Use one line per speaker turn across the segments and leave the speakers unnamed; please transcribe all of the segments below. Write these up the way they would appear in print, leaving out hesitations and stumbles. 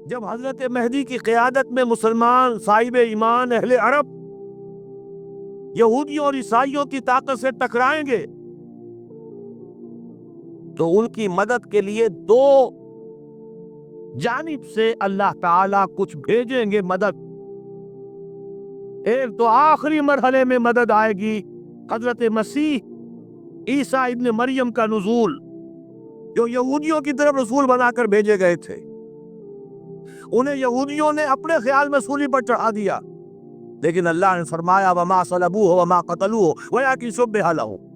جب حضرت مہدی کی قیادت میں مسلمان صاحب ایمان اہل عرب یہودیوں اور عیسائیوں کی طاقت سے ٹکرائیں گے تو ان کی مدد کے لیے دو جانب سے اللہ تعالیٰ کچھ بھیجیں گے مدد. ایک تو آخری مرحلے میں مدد آئے گی حضرت مسیح عیسیٰ ابن مریم کا نزول، جو یہودیوں کی طرف رسول بنا کر بھیجے گئے تھے. انہیں یہودیوں نے اپنے خیال میں سولی پر چڑھا دیا، لیکن اللہ نے فرمایا وما صلبوہ وما قتلوہ ولکن شبہ لہم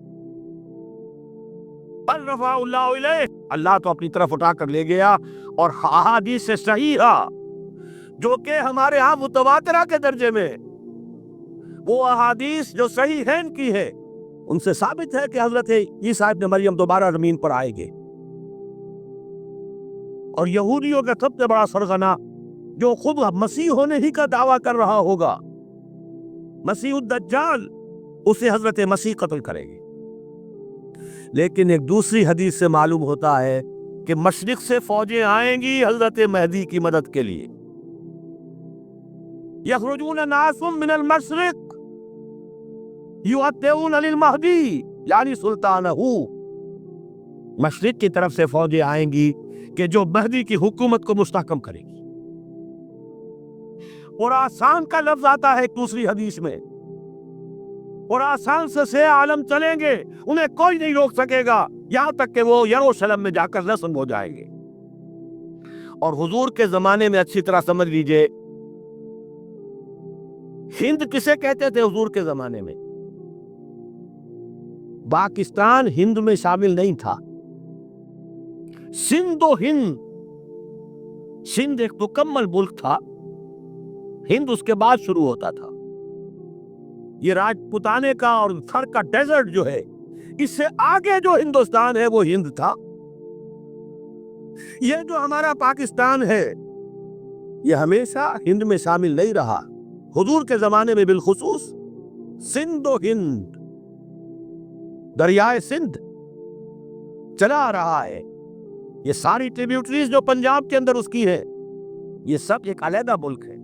بل رفعہ اللہ الیہ. اللہ تو اپنی طرف اٹھا کر لے گیا. اور احادیث سے صحیحہ جو کہ ہمارے ہاں متواترہ کے درجے میں، وہ احادیث جو صحیحین کی ہے، ان سے ثابت ہے کہ حضرت عیسیٰ ابن مریم دوبارہ زمین پر آئیں گے. اور یہودیوں کا سب سے بڑا سرغنہ جو خود مسیح ہونے ہی کا دعویٰ کر رہا ہوگا، مسیح الدجال، اسے حضرت مسیح قتل کرے گی. لیکن ایک دوسری حدیث سے معلوم ہوتا ہے کہ مشرق سے فوجیں آئیں گی حضرت مہدی کی مدد کے لیے. یخرجون ناس من المشرق یؤتون للمہدی یعنی سلطانہ. مشرق کی طرف سے فوجیں آئیں گی کہ جو مہدی کی حکومت کو مستحکم کرے گی. اور آسان کا لفظ آتا ہے ایک دوسری حدیث میں، اور آسان سے عالم چلیں گے، انہیں کوئی نہیں روک سکے گا یہاں تک کہ وہ یروشلم میں جا کر دفن ہو جائیں گے. اور حضور کے زمانے میں اچھی طرح سمجھ لیجئے، ہند کسے کہتے تھے حضور کے زمانے میں؟ پاکستان ہند میں شامل نہیں تھا. سندھ و ہند، سندھ ایک مکمل ملک تھا، ہند اس کے بعد شروع ہوتا تھا. یہ راجپوتانے کا اور تھر کا ڈیزرٹ جو ہے، اس سے آگے جو ہندوستان ہے وہ ہند تھا. یہ جو ہمارا پاکستان ہے یہ ہمیشہ ہند میں شامل نہیں رہا. حضور کے زمانے میں بالخصوص سندھ و ہند، دریائے سندھ چلا آ رہا ہے. یہ ساری ٹریبیوٹریز جو پنجاب کے اندر اس کی ہے، یہ سب ایک علیحدہ ملک ہے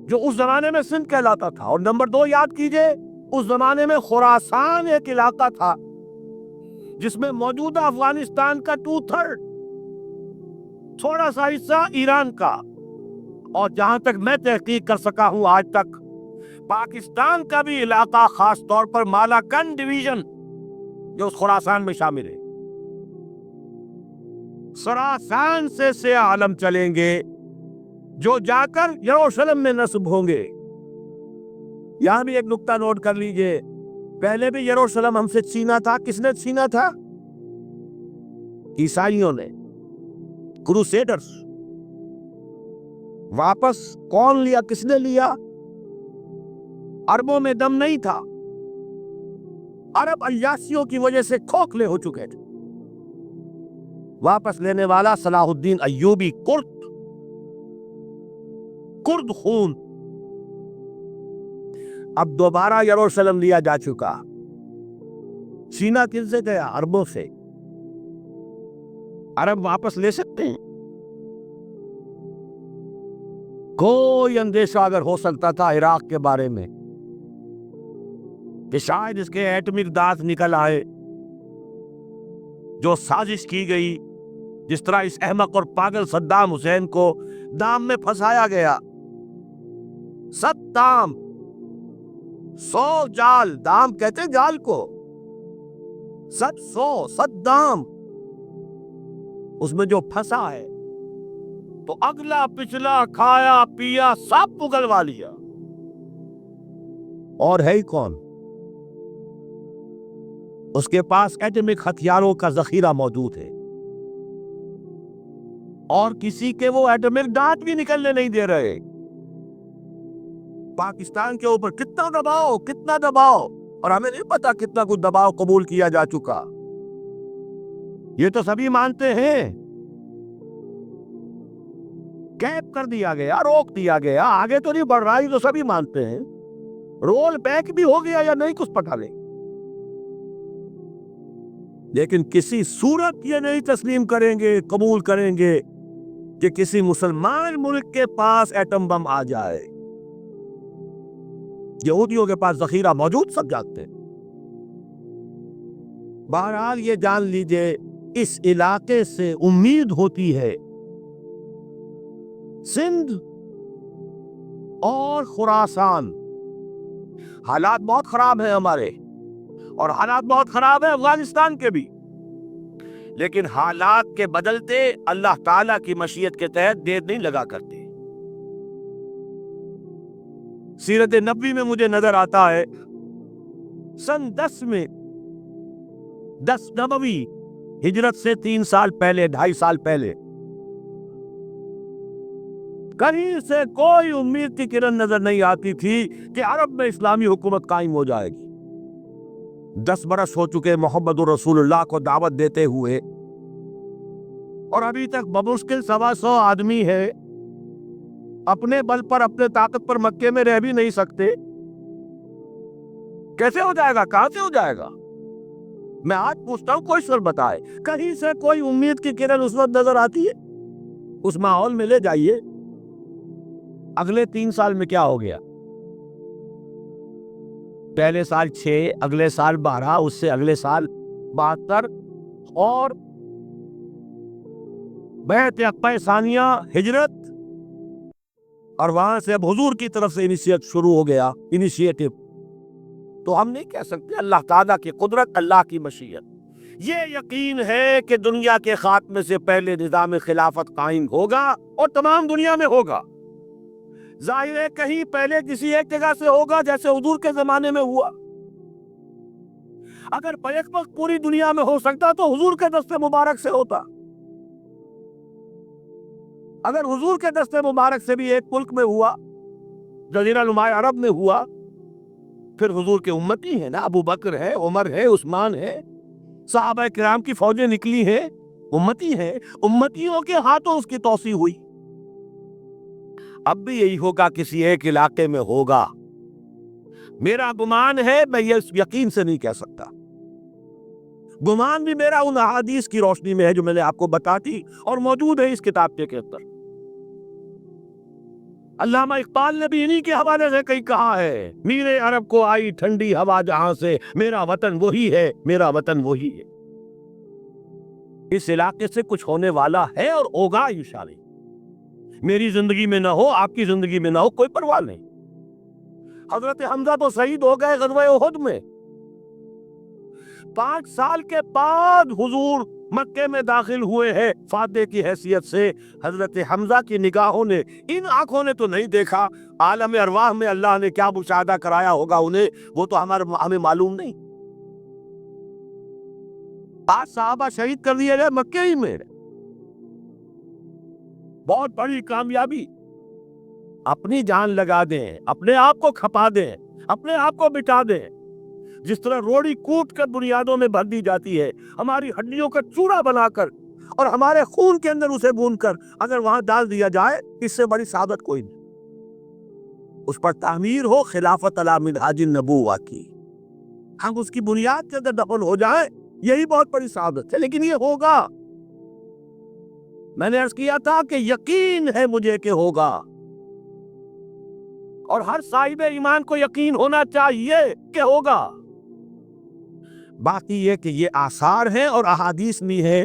جو اس زمانے میں سندھ کہلاتا تھا. اور نمبر 2 یاد کیجئے، اس زمانے میں خراسان ایک علاقہ تھا جس میں موجودہ افغانستان کا 2/3، تھوڑا سا حصہ ایران کا، اور جہاں تک میں تحقیق کر سکا ہوں آج تک پاکستان کا بھی علاقہ، خاص طور پر مالاکنڈ ڈویژن جو اس خراسان میں شامل ہے. خراسان سے عالم چلیں گے جو جا کر یروشلم میں نصب ہوں گے. یہاں بھی ایک نقطہ نوٹ کر لیجئے، پہلے بھی یروشلم ہم سے چھینا تھا. کس نے چھینا تھا؟ عیسائیوں نے، کروسیڈرز. واپس کون لیا؟ کس نے لیا؟ عربوں میں دم نہیں تھا، عرب عیاشیوں کی وجہ سے کھوکھلے ہو چکے تھے. واپس لینے والا صلاح الدین ایوبی، کرد خون. اب دوبارہ یروشلم لیا جا چکا. چھینا کن سے گیا؟ عربوں سے. عرب واپس لے سکتے ہیں؟ کوئی اندیشہ اگر ہو سکتا تھا عراق کے بارے میں کہ شاید اس کے ایٹمک دانت نکل آئے، جو سازش کی گئی، جس طرح اس احمق اور پاگل صدام حسین کو دام میں پھنسایا گیا. 7 دام، 100 جال، دام کہتے ہیں جال کو، 100 دام اس میں جو پھنسا ہے، تو اگلا پچھلا کھایا پیا سب پگلوا لیا. اور ہے ہی کون؟ اس کے پاس ایٹمک ہتھیاروں کا ذخیرہ موجود ہے، اور کسی کے وہ ایٹمک دانت بھی نکلنے نہیں دے رہے. پاکستان کے اوپر کتنا دباؤ، اور ہمیں نہیں پتا کتنا کچھ دباؤ قبول کیا جا چکا. یہ تو سبھی مانتے ہیں. کیپ کر دیا گیا، روک دیا گیا، آگے تو نہیں بڑھ رہا، یہ تو سبھی مانتے ہیں. رول بیک بھی ہو گیا یا نہیں کچھ پتا نہیں، لیکن کسی صورت یہ نہیں تسلیم کریں گے، قبول کریں گے کہ کسی مسلمان ملک کے پاس ایٹم بم آ جائے. یہودیوں کے پاس ذخیرہ موجود، سب جانتے ہیں. بہرحال یہ جان لیجئے اس علاقے سے امید ہوتی ہے سندھ اور خراسان. حالات بہت خراب ہیں ہمارے، اور حالات بہت خراب ہیں افغانستان کے بھی، لیکن حالات کے بدلتے اللہ تعالیٰ کی مشیت کے تحت دیر نہیں لگا کرتے. سیرت نبوی میں مجھے نظر آتا ہے سن 10 میں 10 نبوی ہجرت سے 3 سال پہلے، 2.5 سال پہلے، کہیں سے کوئی امید کی کرن نظر نہیں آتی تھی کہ عرب میں اسلامی حکومت قائم ہو جائے گی. 10 برس ہو چکے محمد رسول اللہ کو دعوت دیتے ہوئے، اور ابھی تک بمشکل 125 آدمی ہے. اپنے بل پر، اپنے طاقت پر مکے میں رہ بھی نہیں سکتے. کیسے ہو جائے گا؟ کہاں سے ہو جائے گا؟ میں آج پوچھتا ہوں، کوئی سر بتائے. کہیں سے کوئی امید کی کرن اس وقت نظر آتی ہے؟ اس ماحول میں لے جائیے. اگلے 3 سال میں کیا ہو گیا؟ پہلے سال 6، اگلے سال 12، اس سے اگلے سال 72، اور بیعت عقبہ ثانیہ ہجرت، اور وہاں سے اب حضور کی طرف سے انیشیٹ شروع ہو گیا، انیشیٹو. تو ہم نہیں کہہ سکتے اللہ تعالیٰ کی قدرت، اللہ کی مشیت. یہ یقین ہے کہ دنیا کے خاتمے سے پہلے نظام خلافت قائم ہوگا، اور تمام دنیا میں ہوگا. ظاہر ہے کہیں پہلے کسی ایک جگہ سے ہوگا، جیسے حضور کے زمانے میں ہوا. اگر بیک وقت پوری دنیا میں ہو سکتا تو حضور کے دست مبارک سے ہوتا. اگر حضور کے دست مبارک سے بھی ایک ملک میں ہوا، جزیرہ نما عرب میں ہوا، پھر حضور کے امتی ہیں نا، ابو بکر ہے، عمر ہے، عثمان ہے، صحابہ کرام کی فوجیں نکلی ہیں، امتی ہیں. امتیوں کے ہاتھوں اس کی توسیع ہوئی. اب بھی یہی ہوگا، کسی ایک علاقے میں ہوگا. میرا گمان ہے، میں یہ یقین سے نہیں کہہ سکتا. گمان بھی میرا ان احادیث کی روشنی میں ہے جو میں نے آپ کو بتا دی اور موجود ہے اس کتاب کے اندر. علامہ اقبال نے بھی انہی کے حوالے سے کہیں کہا ہے، میرے عرب کو آئی ٹھنڈی ہوا جہاں سے، میرا وطن وہی ہے، میرا وطن وہی ہے. اس علاقے سے کچھ ہونے والا ہے اور ہوگا انشاءاللہ. میری زندگی میں نہ ہو، آپ کی زندگی میں نہ ہو، کوئی پرواہ نہیں. حضرت حمزہ تو شہید ہو گئے غزوہ احد میں. 5 سال کے بعد حضور مکے میں داخل ہوئے ہیں فاتح کی حیثیت سے. حضرت حمزہ کی نگاہوں نے، ان آنکھوں نے تو نہیں دیکھا، عالم ارواح میں اللہ نے کیا مشاہدہ کرایا ہوگا انہیں، وہ تو ہمیں معلوم نہیں. 5 صحابہ شہید کر دیے گئے مکے ہی میں. بہت بڑی کامیابی. اپنی جان لگا دیں، اپنے آپ کو کھپا دیں، اپنے آپ کو مٹا دیں. جس طرح روڑی کوٹ کر بنیادوں میں بھر دی جاتی ہے، ہماری ہڈیوں کا چورا بنا کر اور ہمارے خون کے اندر اسے بھون کر اگر وہاں ڈال دیا جائے، اس سے بڑی سعادت کوئی نہیں. اس پر تعمیر ہو خلافت علی منہاج النبوہ کی، ہم اس کی بنیاد کے اندر دفن ہو جائیں، یہی بہت بڑی سعادت ہے. لیکن یہ ہوگا. میں نے عرض کیا تھا کہ یقین ہے مجھے کہ ہوگا، اور ہر صاحب ایمان کو یقین ہونا چاہیے کہ ہوگا. باقی یہ کہ یہ آثار ہیں اور احادیث بھی ہیں،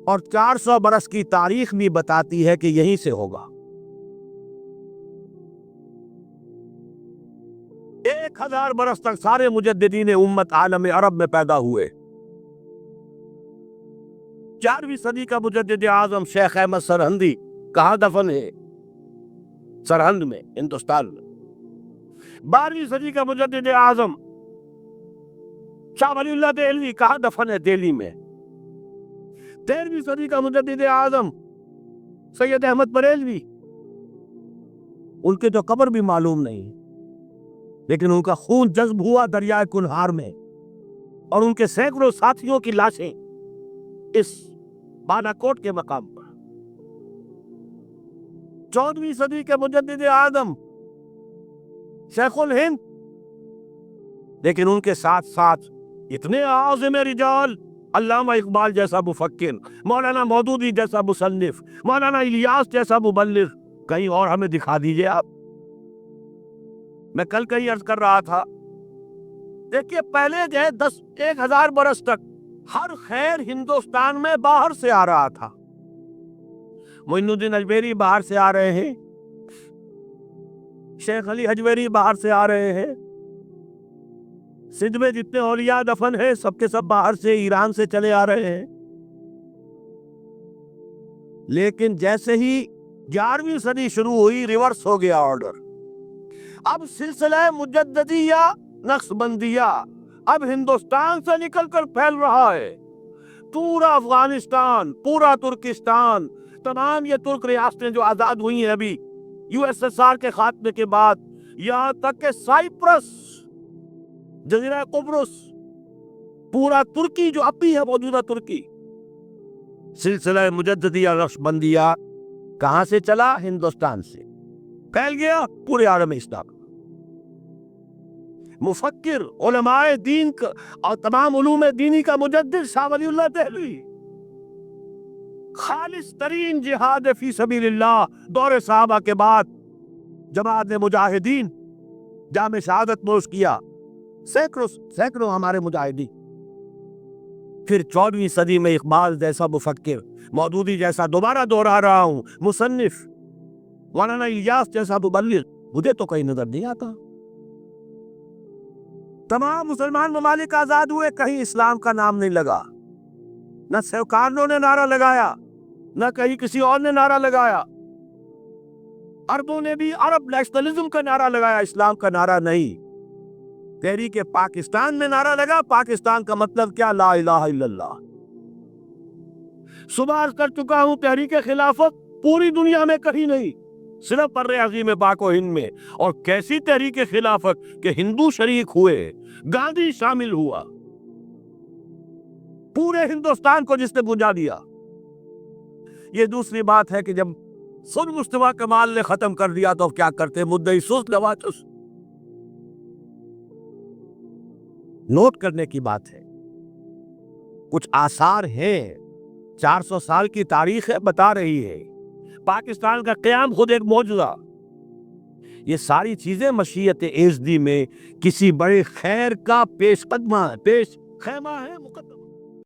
اور 400 برس کی تاریخ بھی بتاتی ہے کہ یہیں سے ہوگا. 1000 برس تک سارے مجددین امت عالم عرب میں پیدا ہوئے. 4ویں صدی کا مجدد اعظم شیخ احمد سرہندی کہاں دفن ہے؟ سرہند میں، ہندوستان میں. 12ویں صدی کا مجدد اعظم شاہ ولی اللہ دہلوی کہاں دفن ہے؟ دہلی میں. 13ویں صدی کا مجدد اعظم سید احمد بریلوی، ان کے تو قبر بھی معلوم نہیں، لیکن ان کا خون جذب ہوا دریائے کنہار میں، اور ان کے سینکڑوں ساتھیوں کی لاشیں اس بالاکوٹ کے مقام پر. 14ویں صدی کے مجدد اعظم شیخ الہند، لیکن ان کے ساتھ ساتھ اتنے اعظم رجال علامہ اقبال جیسا مفکر، مولانا مودودی جیسا مصنف، مولانا الیاس جیسا مبلغ کہیں اور ہمیں دکھا دیجئے آپ۔ میں کل کہیں عرض کر رہا تھا، دیکھیے پہلے جو ہے 1000 برس تک ہر خیر ہندوستان میں باہر سے آ رہا تھا۔ معین الدین اجمیری باہر سے آ رہے ہیں، شیخ علی حجویری باہر سے آ رہے ہیں، سندھ میں جتنے اولیاء دفن ہیں سب کے سب باہر سے، ایران سے چلے آ رہے ہیں۔ لیکن جیسے ہی 11ویں صدی شروع ہوئی، ریورس ہو گیا آرڈر۔ اب سلسلہ مجددیہ نقشبندیہ اب ہندوستان سے نکل کر پھیل رہا ہے۔ پورا افغانستان، پورا ترکستان، تمام یہ ترک ریاستیں جو آزاد ہوئی ہیں ابھی USSR کے خاتمے کے بعد، یہاں تک کہ سائپرس، جزیرہ قبرص، پورا ترکی جو اب بھی ہے موجودہ ترکی، سلسلہ مجددیہ نقشبندیہ کہاں سے چلا؟ ہندوستان سے پھیل گیا پورے عالم اسلام۔ مفکر، علماء دین کا اور تمام علوم دینی کا مجدد شاہ ولی اللہ دہلوی، خالص ترین جہاد فی سبیل اللہ دور صحابہ کے بعد جماعت مجاہدین جام شہادت نوش کیا، سینکڑوں ہمارے مجاہدین۔ پھر 14ویں صدی میں اقبال جیسا مفکر، مودودی جیسا، دوبارہ دوہرا رہا ہوں، مصنف، مولانا الیاس جیسا مبلغ، مجھے تو کہیں نظر نہیں آتا۔ تمام مسلمان ممالک آزاد ہوئے، کہیں اسلام کا نام نہیں لگا، نہ سیوکارنوں نے نعرہ لگایا، نہ کہیں کسی اور نے نعرہ لگایا۔ عربوں نے بھی عرب نیشنلزم کا نعرہ لگایا، اسلام کا نعرہ نہیں۔ تحریک پاکستان میں نعرہ لگا، پاکستان کا مطلب کیا؟ لا الہ الا اللہ۔ صبح عرض کر چکا ہوں، تحریک خلافت پوری دنیا میں کہیں نہیں، صرف بر عظیم پاک و ہند میں۔ اور کیسی تحریک خلافت کہ ہندو شریک ہوئے، گاندھی شامل ہوا، پورے ہندوستان کو جس نے گنجا دیا۔ یہ دوسری بات ہے کہ جب سن مصطفیٰ کمال نے ختم کر دیا تو کیا کرتے؟ مدعی سست لواچس۔ نوٹ کرنے کی بات ہے، کچھ آثار ہیں، 400 سال کی تاریخ ہے، بتا رہی ہے پاکستان کا قیام خود ایک معجزہ۔ یہ ساری چیزیں مشیت ایزدی میں کسی بڑے خیر کا پیش قدمہ ہے، پیش خیمہ ہے، مقدمہ۔